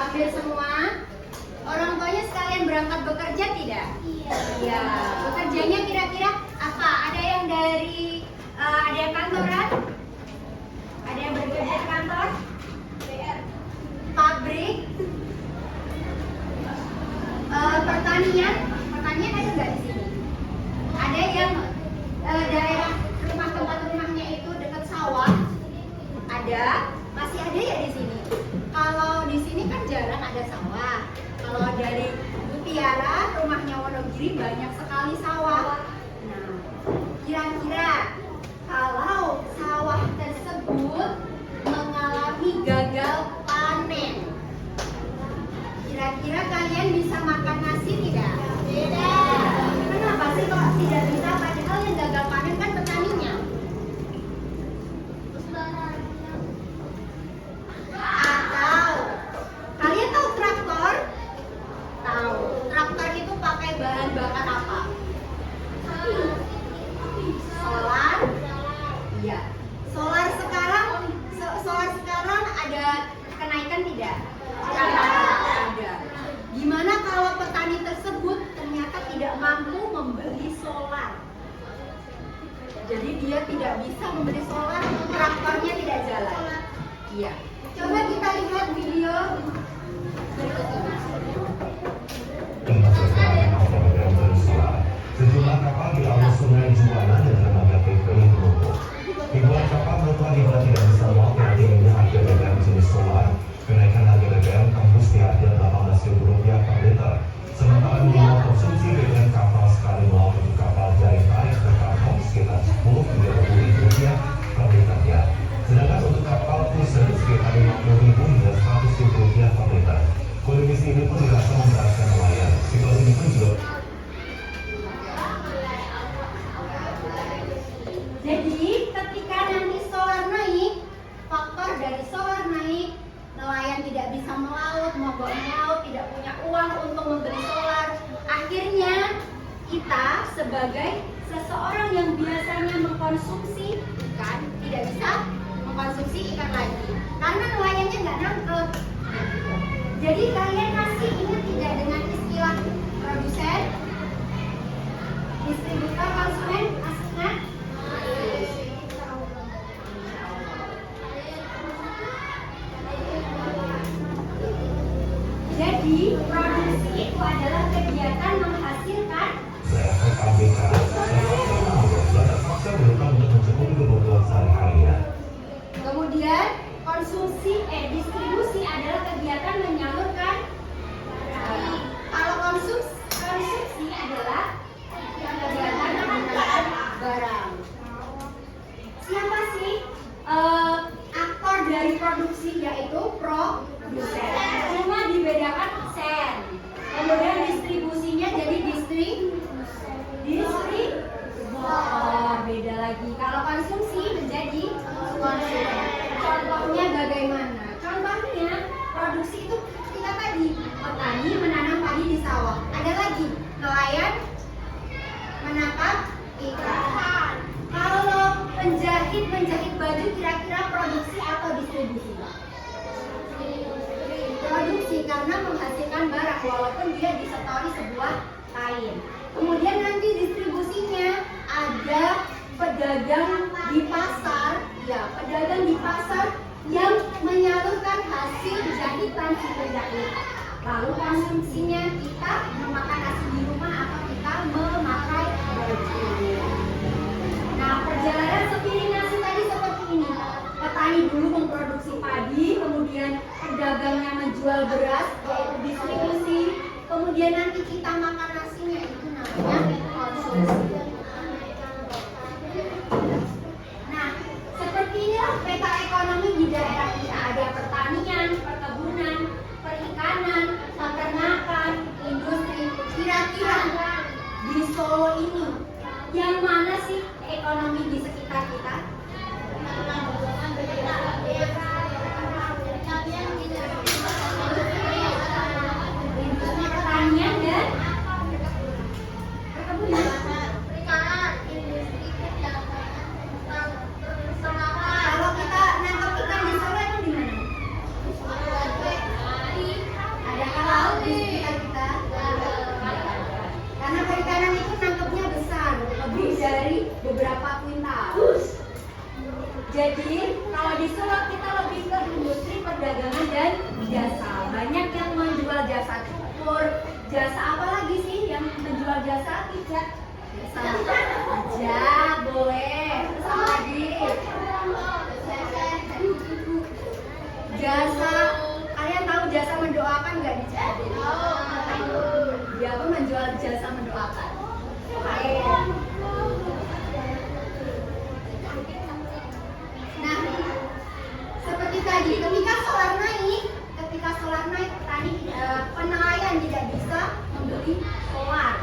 Hampir semua. Orang tuanya sekalian berangkat bekerja tidak? Iya. Bekerjanya kira-kira apa? Ada yang dari ada yang kantoran? Ada yang bekerja di kantor? Pabrik? Pertanian? Pertanian ada nggak di sini? Ada yang daerah rumah tempat rumahnya itu dekat sawah? Ada? Masih ada ya di sini? Kalau di sini kan jarang ada sawah. Kalau dari Mutiara, rumahnya Wonogiri banyak sekali sawah. Nah, kira-kira kalau sawah tersebut mengalami gagal panen, kira-kira kalian bisa makan nasi tidak? Tidak. Kenapa sih kok tidak bisa? Padahal yang gagal panen kan petaninya. Atau kalian tahu traktor? Tahu. Traktor itu pakai bahan bakar apa? Solar. Iya. Solar sekarang ada kenaikan tidak? Ada. Gimana kalau petani tersebut ternyata tidak mampu membeli solar? Jadi dia tidak bisa membeli solar, traktornya tidak jalan. Iya. Coba kita lihat video berikut ini. Sejumlah kapal di alur sungai Juwana dan Lembaga PPI lumpuh. Ribuan kapal bertuan hingga tidak bisa melaut yang tingginya harga BBM jenis solar. Kenaikan harga BBM tembus di harga Rp18.000 per liter. Sementara minimal konsumsi BBM kapal sekali melaut untuk kapal dari tarik ke kantong sekitar Rp10 hingga Rp20.000 per liternya. Sedangkan untuk kapal cruiser sekitar Rp50.000 hingga Rp100.000 per liter. Kondisi ini pun dirasa memberatkan nelayan. Situasi ini pun juga Jadi ketika nanti solar naik, faktor dari solar naik, nelayan tidak bisa melaut, mogok melaut, tidak punya uang untuk membeli solar. Akhirnya kita sebagai seseorang yang biasanya mengkonsumsi ikan tidak bisa mengkonsumsi ikan lagi karena nelayannya nggak nangkep. Jadi kalian masih ingat tidak dengan istilah produsen, distributor, konsumen, aslinya? Jadi produksi itu adalah kegiatan menghasilkan KBK terpaksa berhutang untuk mencukupi kebutuhan sehari-harinya. Kemudian distribusi adalah kegiatan menyalurkan. Kalau konsumsi adalah kegiatan mengantarkan barang. Siapa sih aktor dari produksi? Yaitu produsen. Cuma dibedakan sen. Kemudian distribusinya jadi beda lagi. Kalau konsumsi menjadi konsumen. Contohnya bagaimana? Contohnya produksi itu kita tadi petani menanam padi di sawah. Ada lagi nelayan menangkap ikan. Kalau menjahit baju kira-kira produksi atau distribusi? Produksi karena menghasilkan barang walaupun dia disetori sebuah kain. Kemudian nanti distribusinya ada pedagang di pasar, yang menyalurkan hasil jahitan si penjahit. Lalu konsumsinya kita memakan nasi di rumah atau kita memakai baju. Nah, perjalanan sepiring nasi tadi seperti ini. Petani dulu memproduksi padi, kemudian pedagangnya menjual beras, yaitu distribusi. Kemudian nanti kita makan nasinya, itu namanya konsumsi. Nah, seperti inilah peta ekonomi di daerah kita. Ada pertanian, perkebunan, perikanan, peternakan, industri. Kira-kira di Solo ini, yang mana sih ekonomi di sekitar kita? Industri pertanian dan perkebunan. Kalau kita nangkap ikan di Solo itu di mana? beberapa kuintal. Jadi kalau di Solo kita lebih ke industri perdagangan dan jasa. Banyak yang menjual jasa cukur, jasa apa lagi sih yang menjual jasa? Tidak. Jasa aja boleh. Terus apa lagi? Jasa, kalian tahu jasa mendoakan nggak di CAD? Dia pun menjual jasa mendoakan. Oke. Nah, seperti tadi, ketika solar naik, petani penelayan tidak bisa membeli solar.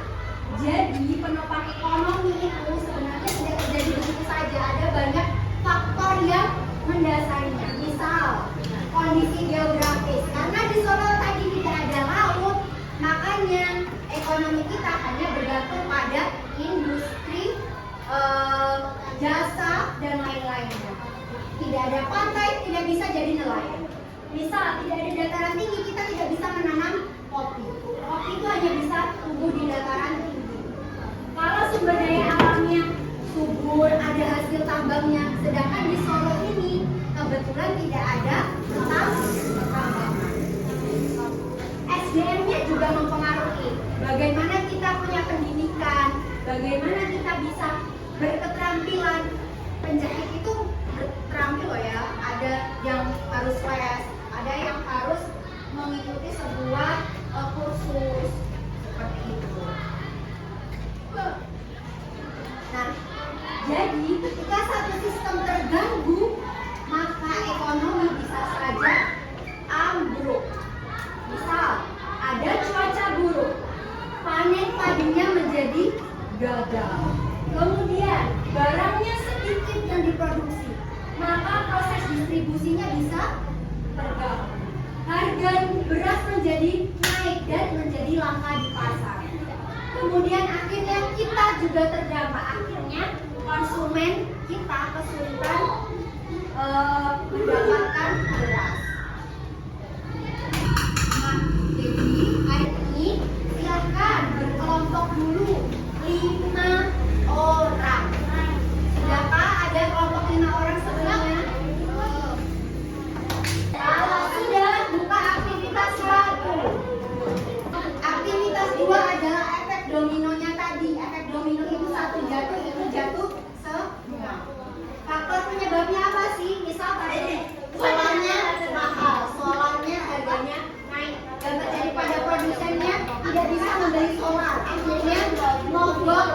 Jadi penopang ekonomi itu sebenarnya tidak terjadi begitu saja. Ada banyak faktor yang mendasarinya. Misal kondisi geografis. Karena di Solo tadi tidak ada laut, makanya ekonomi kita hanya bergantung pada industri jasa dan lain-lainnya. Tidak ada pantai, tidak bisa jadi nelayan. Misal tidak ada dataran tinggi, kita tidak bisa menanam kopi. Kopi itu hanya bisa tumbuh di dataran tinggi. Kalau sumber daya alamnya subur, ada hasil tambangnya. Sedangkan di Solo ini kebetulan tidak ada tambangan. SDM-nya juga mempengaruhi. Bagaimana kita punya pendidikan, bagaimana kita bisa berketerampilan. Penjahit itu terampil loh ya, ada yang harus les, ada yang harus mengikuti sebuah kursus seperti itu. Nah, jadi ketika satu sistem terganggu, maka ekonomi bisa saja ambruk. Misal, ada cuaca buruk, panen padinya menjadi gagal. Kemudian, barangnya sedikit yang diproduksi, maka proses distribusinya bisa terganggu. Harga beras menjadi naik dan menjadi langka di pasar. Kemudian akhirnya kita juga terdampak. Akhirnya konsumen kita kesulitan mendapatkan beras. Nah, jadi hari ini silakan berkelompok dulu 5 orang. Sudahkah ada kelompok 5 orang sebelumnya? Kalau sudah, buka aktivitas 1. Aktivitas 2 adalah efek dominonya tadi. Efek domino itu satu jatuh, itu jatuh semua. Faktor penyebabnya apa sih? Misal tadi solarnya mahal, solarnya harganya naik. Dan daripada produsennya tidak bisa membeli solar, akhirnya mogok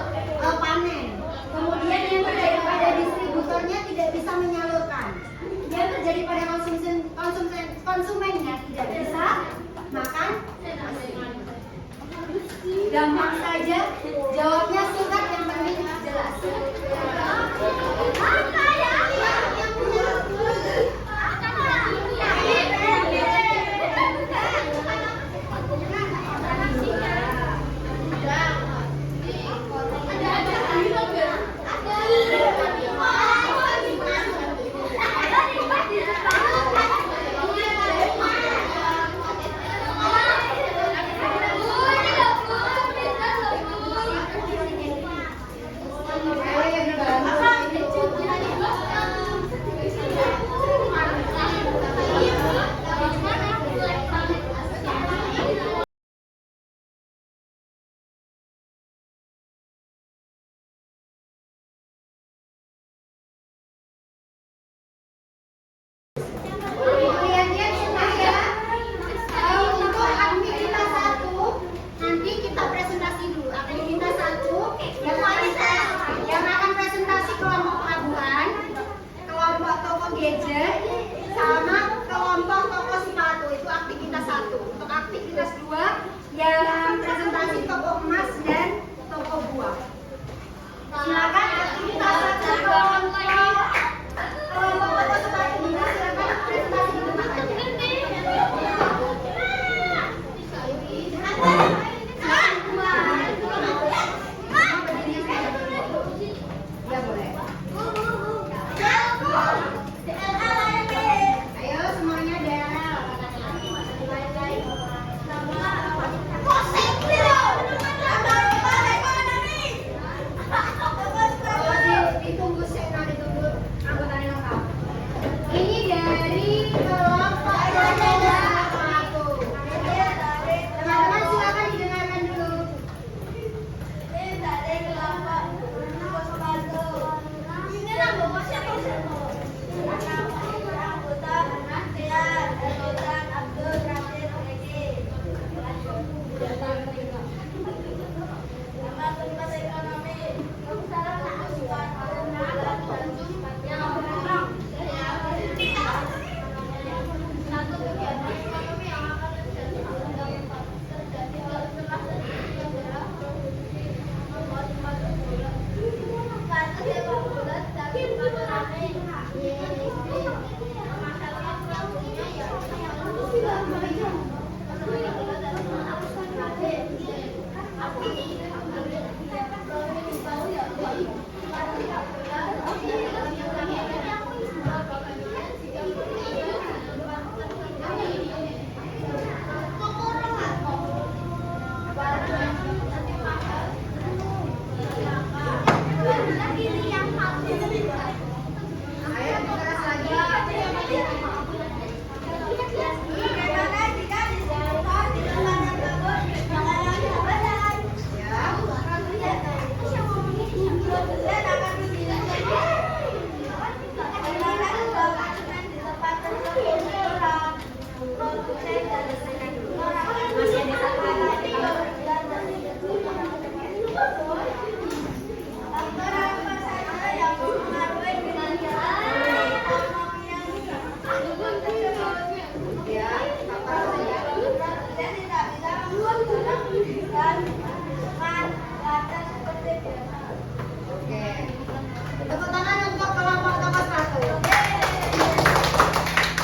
Tepuk tangan untuk kelompok nomor 1.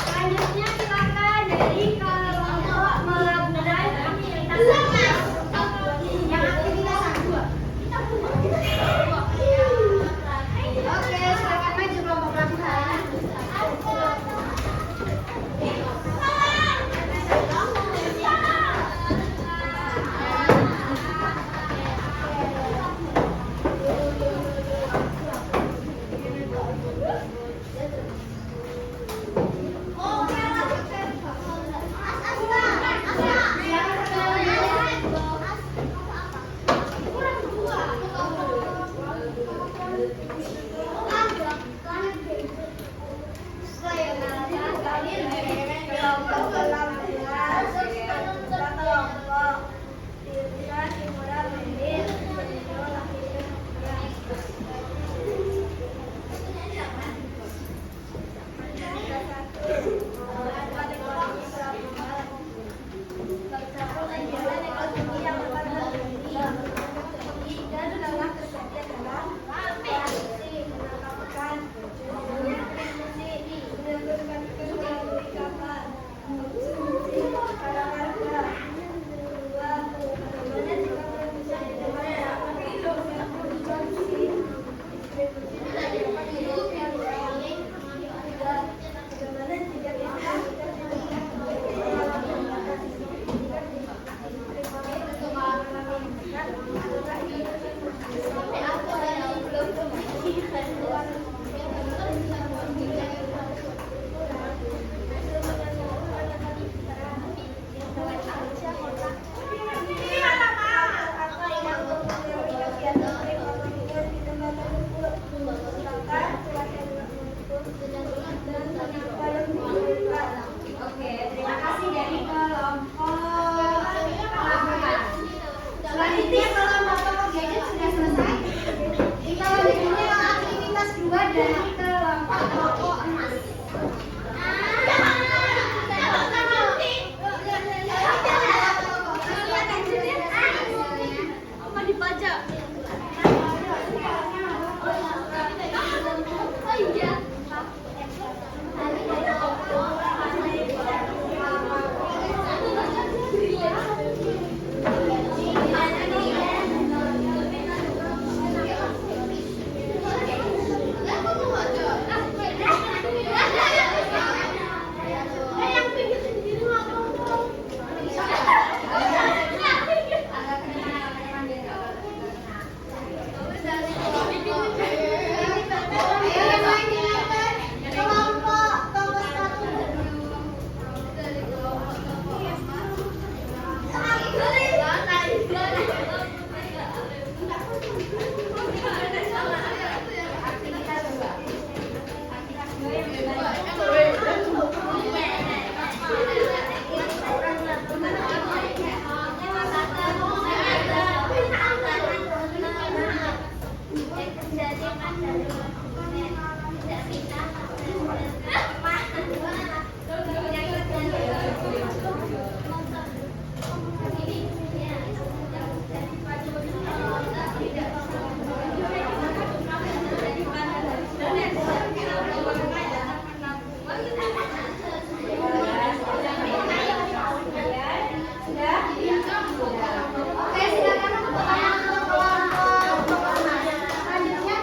Selanjutnya silakan dari kelompok melakukan aktivitas yang aktivitas 2. Oke, silakan maju kelompok melakukan. Oke, terima kasih dari kelompok melakukan. Selanjutnya kelompok gadget sudah selesai. Selanjutnya aktivitas 2 dari kelompok toko emas. Apa dipajak? Oh iya. Oke, silakan untuk kelompok selanjutnya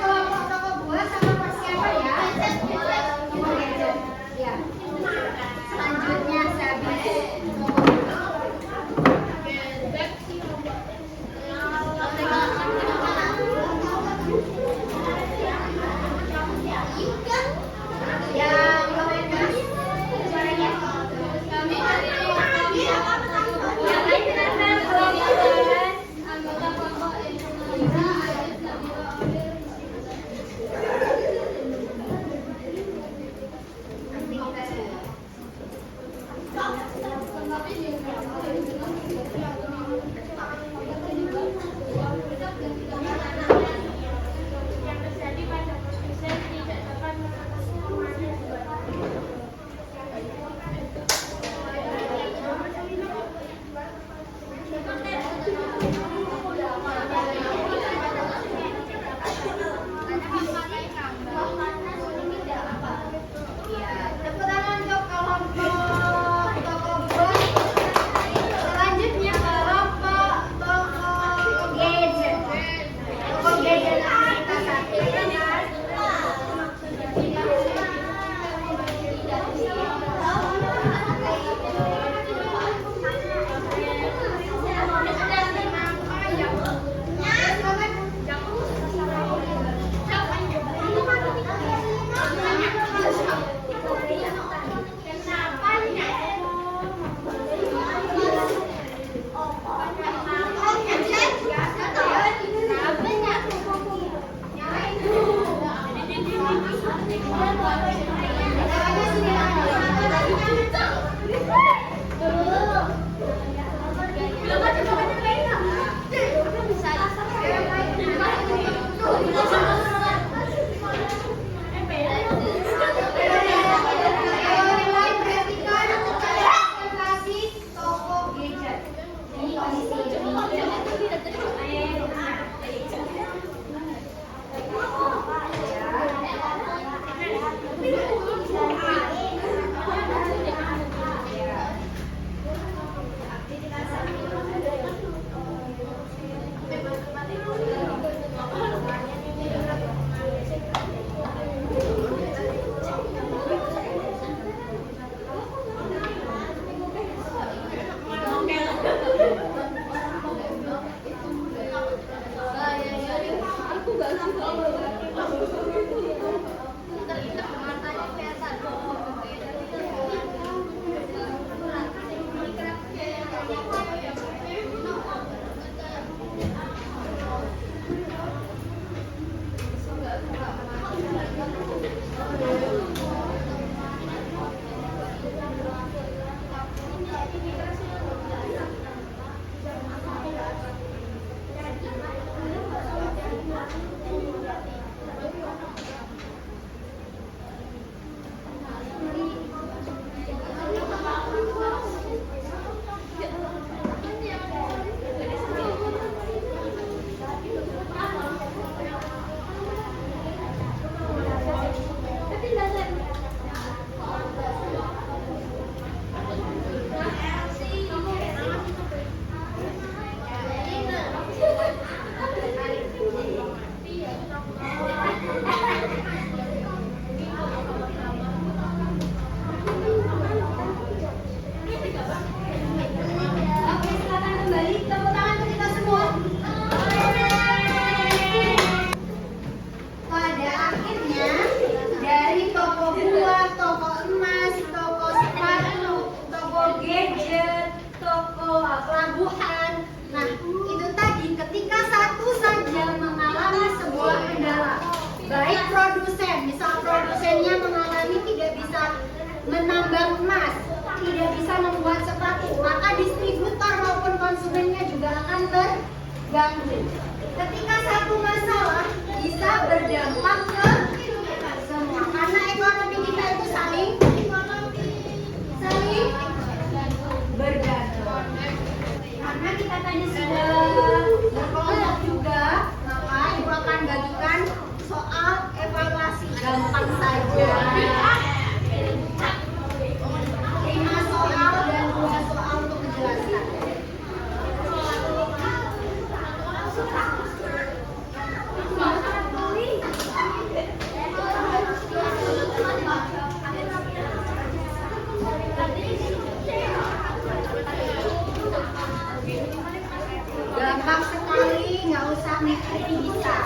menambang emas, tidak bisa membuat sepatu, maka distributor maupun konsumennya juga akan terganggu. Ketika satu masalah bisa berdampak ke semua, karena ekonomi kita itu saling bergantung. Karena kita tadi sudah berkelompok juga, maka ibu akan bagikan soal evaluasi gampang saja. 5 soal dan 2 soal untuk menjelaskan. Gampang sekali, nggak usah mikir, bisa.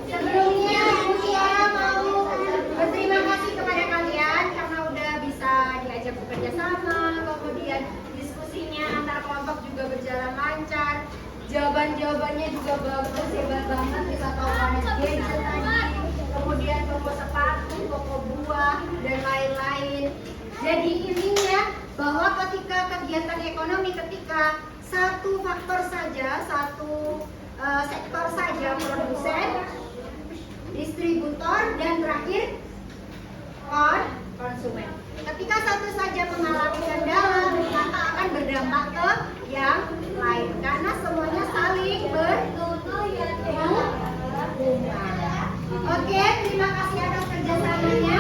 Sebelumnya saya mau berterima kasih kepada kalian karena udah bisa diajak bekerja sama, kemudian diskusinya antar kelompok juga berjalan lancar, jawaban-jawabannya juga bagus, hebat banget, bisa tahu mana gadget tadi, kemudian toko sepatu, toko buah, dan lain-lain. Jadi intinya bahwa ketika kegiatan ekonomi, ketika satu faktor saja, satu sektor saja, produsen, distributor, dan terakhir konsumen. Ketika satu saja mengalami kendala, maka akan berdampak ke yang lain karena semuanya saling berhubungan. Oke, terima kasih atas kerjasamanya.